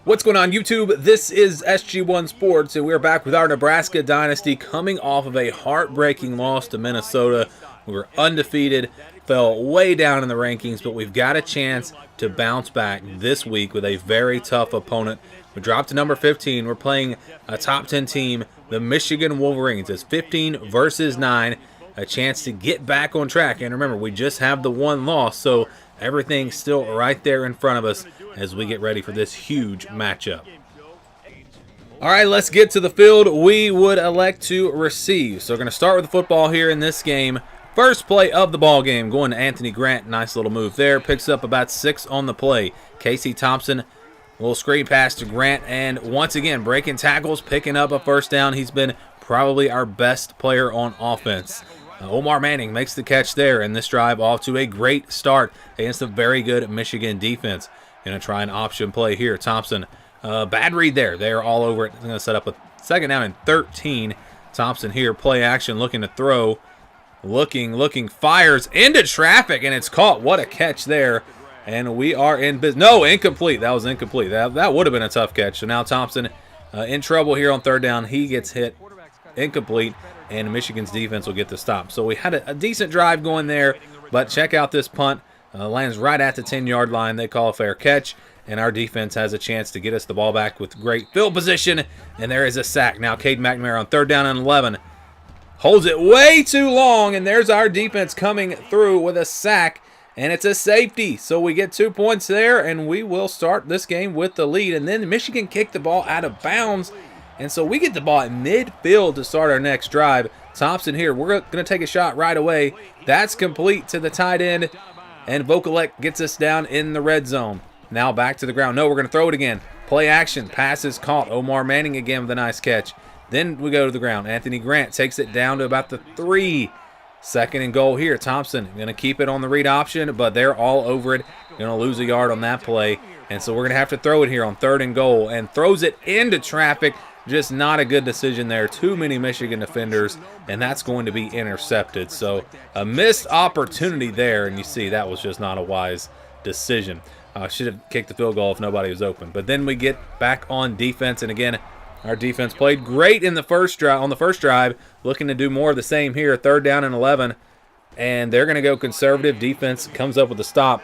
What's going on, YouTube? This is SG1 Sports, and we're back with our Nebraska Dynasty coming off of a heartbreaking loss to Minnesota. We were undefeated, fell way down in the rankings, but we've got a chance to bounce back this week with a very tough opponent. We dropped to number 15. We're playing a top 10 team, the Michigan Wolverines. It's 15 versus 9, a chance to get back on track. And remember, we just have the one loss, so everything's still right there in front of us as we get ready for this huge matchup. All right, let's get to the field. We would elect to receive. So we're going to start with the football here in this game. First play of the ball game going to Anthony Grant. Nice little move there. Picks up about 6 on the play. Casey Thompson, little screen pass to Grant. And once again, breaking tackles, picking up a first down. He's been probably our best player on offense. Omar Manning makes the catch there, and this drive off to a great start against a very good Michigan defense. Going to try an option play here. Thompson, bad read there. They're all over it. Going to set up a second down and 13. Thompson here, play action, looking to throw. Looking, fires into traffic, and it's caught. What a catch there. And we are in business. No, incomplete. That was incomplete. That would have been a tough catch. So now Thompson in trouble here on third down. He gets hit. Incomplete, and Michigan's defense will get the stop. So we had a decent drive going there, but check out this punt. Lands right at the 10-yard line. They call a fair catch, and our defense has a chance to get us the ball back with great field position, and there is a sack. Now Cade McNamara on third down and 11. Holds it way too long, and there's our defense coming through with a sack, and it's a safety. So we get 2 points there, and we will start this game with the lead. And then Michigan kicked the ball out of bounds, and so we get the ball at midfield to start our next drive. Thompson here, we're going to take a shot right away. That's complete to the tight end, and Vokalek gets us down in the red zone. Now back to the ground. No, we're going to throw it again. Play action. Pass is caught. Omar Manning again with a nice catch. Then we go to the ground. Anthony Grant takes it down to about the 3. Second and goal here. Thompson going to keep it on the read option, but they're all over it. Going to lose a yard on that play, and so we're going to have to throw it here on third and goal, and throws it into traffic. Just not a good decision there. Too many Michigan defenders, and that's going to be intercepted. So a missed opportunity there, and you see that was just not a wise decision. Should have kicked the field goal if nobody was open. But then we get back on defense, and again, our defense played great in the first drive. On the first drive, looking to do more of the same here. Third down and 11, and they're going to go conservative. Defense comes up with a stop.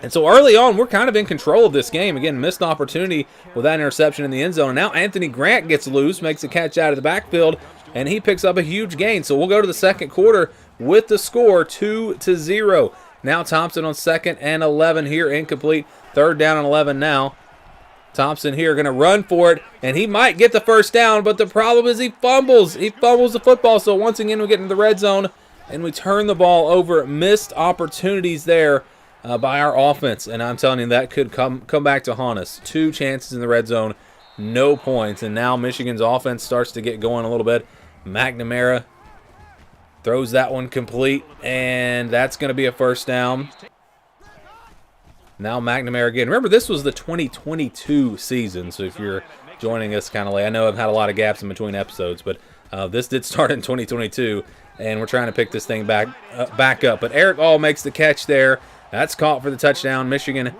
And so early on, we're kind of in control of this game. Again, missed opportunity with that interception in the end zone. And now Anthony Grant gets loose, makes a catch out of the backfield, and he picks up a huge gain. So we'll go to the second quarter with the score 2-0. Now Thompson on second and 11 here, incomplete. Third down and 11 now. Thompson here going to run for it, and he might get the first down, but the problem is he fumbles. He fumbles the football, so once again we get into the red zone, and we turn the ball over. Missed opportunities there by our offense, and I'm telling you, that could come back to haunt us. 2 chances in the red zone, no points, and now Michigan's offense starts to get going a little bit. McNamara throws that one complete, and that's going to be a first down. Now McNamara again. Remember, this was the 2022 season, so if you're joining us kind of late, I know I've had a lot of gaps in between episodes, but this did start in 2022, and we're trying to pick this thing back up. But Eric All makes the catch there. That's caught for the touchdown. Michigan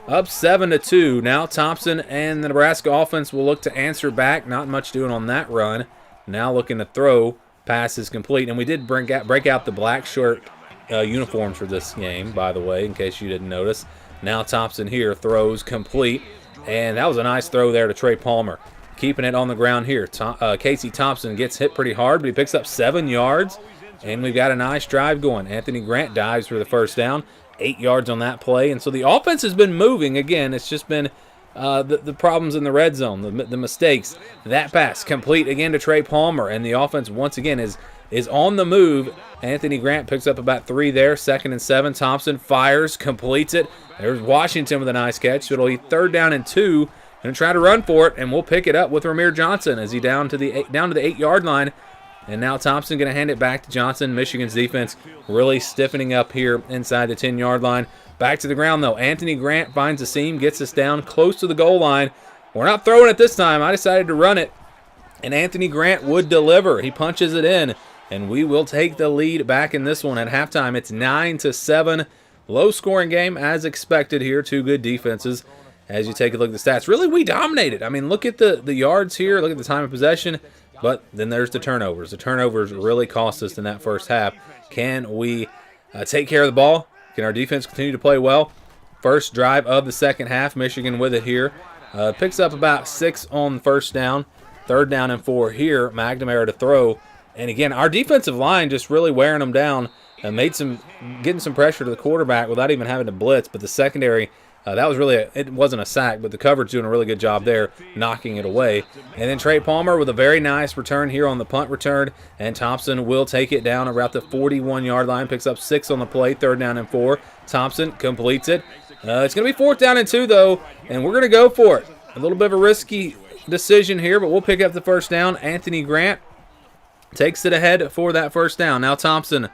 up 7-2. Now Thompson and the Nebraska offense will look to answer back. Not much doing on that run. Now looking to throw. Pass is complete, and we did break out the black shirt uniforms for this game, by the way, in case you didn't notice. Now Thompson here throws complete, and that was a nice throw there to Trey Palmer. Keeping it on the ground here. Casey Thompson gets hit pretty hard, but he picks up 7 yards, and we've got a nice drive going. Anthony Grant dives for the first down, 8 yards on that play, and so the offense has been moving. Again, it's just been the problems in the red zone, the mistakes. That pass complete again to Trey Palmer, and the offense once again is on the move. Anthony Grant picks up about 3 there. Second and 7. Thompson fires, completes it. There's Washington with a nice catch. So it'll be third down and 2. Going to try to run for it, and we'll pick it up with Ramir Johnson as he down to the 8-yard line. And now Thompson going to hand it back to Johnson. Michigan's defense really stiffening up here inside the 10-yard line. Back to the ground, though. Anthony Grant finds a seam, gets us down close to the goal line. We're not throwing it this time. I decided to run it, and Anthony Grant would deliver. He punches it in, and we will take the lead back in this one at halftime. It's 9-7. Low-scoring game as expected here. 2 good defenses. as you take a look at the stats. Really, we dominated. I mean, look at the yards here. Look at the time of possession. But then there's the turnovers. The turnovers really cost us in that first half. Can we take care of the ball? Can our defense continue to play well? First drive of the second half, Michigan with it here. Picks up about 6 on first down. 3rd down and 4 here. McNamara to throw. And again, our defensive line just really wearing them down. Getting some pressure to the quarterback without even having to blitz. But the secondary, that was really, it wasn't a sack, but the coverage doing a really good job there, knocking it away. And then Trey Palmer with a very nice return here on the punt return. And Thompson will take it down about the 41-yard line. Picks up 6 on the play, 3rd down and 4. Thompson completes it. It's going to be 4th down and 2, though, and we're going to go for it. A little bit of a risky decision here, but we'll pick up the first down. Anthony Grant takes it ahead for that first down. Now Thompson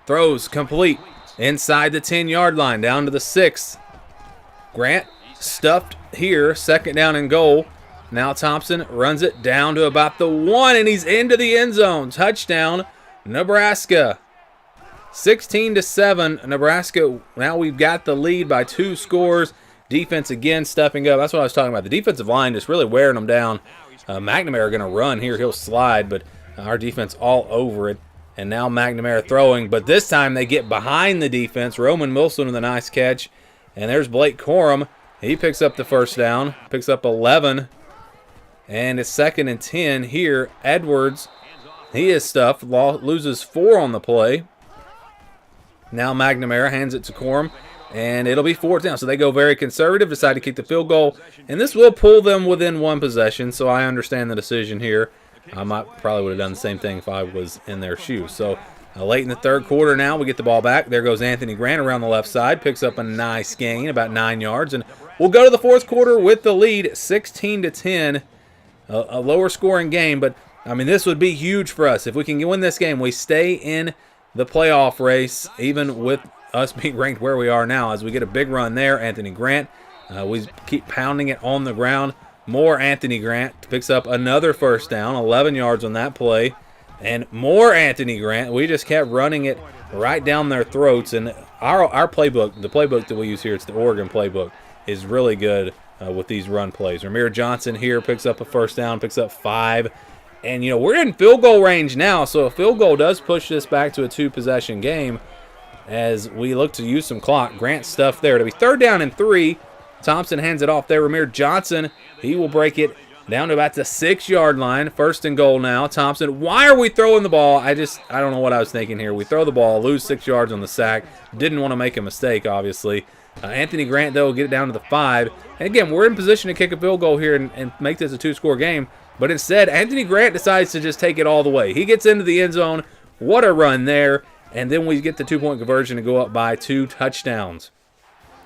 throws complete inside the 10-yard line, down to the 6. Grant stuffed here, 2nd down and goal. Now Thompson runs it down to about the 1, and he's into the end zone. Touchdown, Nebraska. 16-7, Nebraska. Now we've got the lead by 2 scores. Defense again stepping up. That's what I was talking about. The defensive line just really wearing them down. McNamara going to run here. He'll slide, but our defense all over it. And now McNamara throwing, but this time they get behind the defense. Roman Milson with a nice catch. And there's Blake Corum. He picks up the first down, picks up 11. And it's 2nd and 10 here. Edwards, he is stuffed, loses 4 on the play. Now McNamara hands it to Corum, and it'll be 4th down. So they go very conservative, decide to kick the field goal, and this will pull them within 1 possession, so I understand the decision here. I probably would have done the same thing if I was in their shoes. So late in the 3rd quarter now, we get the ball back. There goes Anthony Grant around the left side, picks up a nice gain, about 9 yards, and we'll go to the 4th quarter with the lead, 16-10, a lower scoring game, but I mean, this would be huge for us. If we can win this game, we stay in the playoff race, even with us being ranked where we are now, as we get a big run there. Anthony Grant, we keep pounding it on the ground. More Anthony Grant picks up another first down, 11 yards on that play. And more Anthony Grant. We just kept running it right down their throats. And our playbook, the playbook that we use here, it's the Oregon playbook, is really good with these run plays. Ramir Johnson here picks up a first down, picks up 5. And, we're in field goal range now, so a field goal does push this back to a 2-possession game as we look to use some clock. Grant stuff there. To be 3rd down and 3. Thompson hands it off there. Ramir Johnson, he will break it down to about the 6-yard line. 1st and goal now. Thompson, why are we throwing the ball? I don't know what I was thinking here. We throw the ball, lose 6 yards on the sack. Didn't want to make a mistake, obviously. Anthony Grant, though, will get it down to the 5. And again, we're in position to kick a field goal here and make this a 2-score game. But instead, Anthony Grant decides to just take it all the way. He gets into the end zone. What a run there. And then we get the 2-point conversion to go up by 2 touchdowns.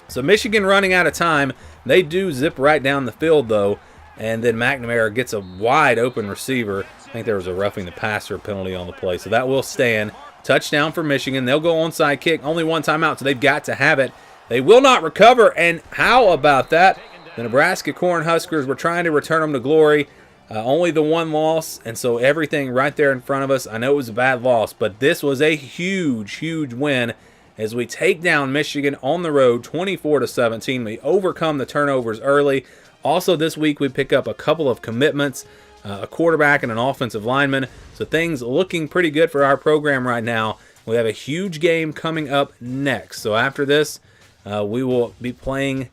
So Michigan running out of time. They do zip right down the field, though. And then McNamara gets a wide open receiver. I think there was a roughing the passer penalty on the play. So that will stand. Touchdown for Michigan. They'll go onside kick. Only 1 timeout, so they've got to have it. They will not recover. And how about that? The Nebraska Cornhuskers were trying to return them to glory. Only the 1 loss, and so everything right there in front of us. I know it was a bad loss, but this was a huge, huge win as we take down Michigan on the road 24-17. We overcome the turnovers early. Also this week we pick up a couple of commitments, a quarterback and an offensive lineman. So things looking pretty good for our program right now. We have a huge game coming up next. So after this, we will be playing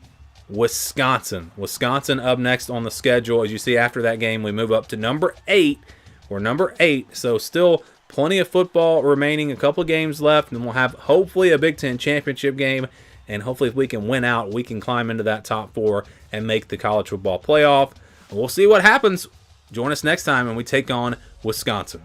Wisconsin. Wisconsin up next on the schedule. As you see, after that game, we move up to number 8. We're number 8, so still plenty of football remaining, a couple of games left, and we'll have hopefully a Big Ten championship game, and hopefully if we can win out, we can climb into that top 4 and make the college football playoff. We'll see what happens. Join us next time when we take on Wisconsin.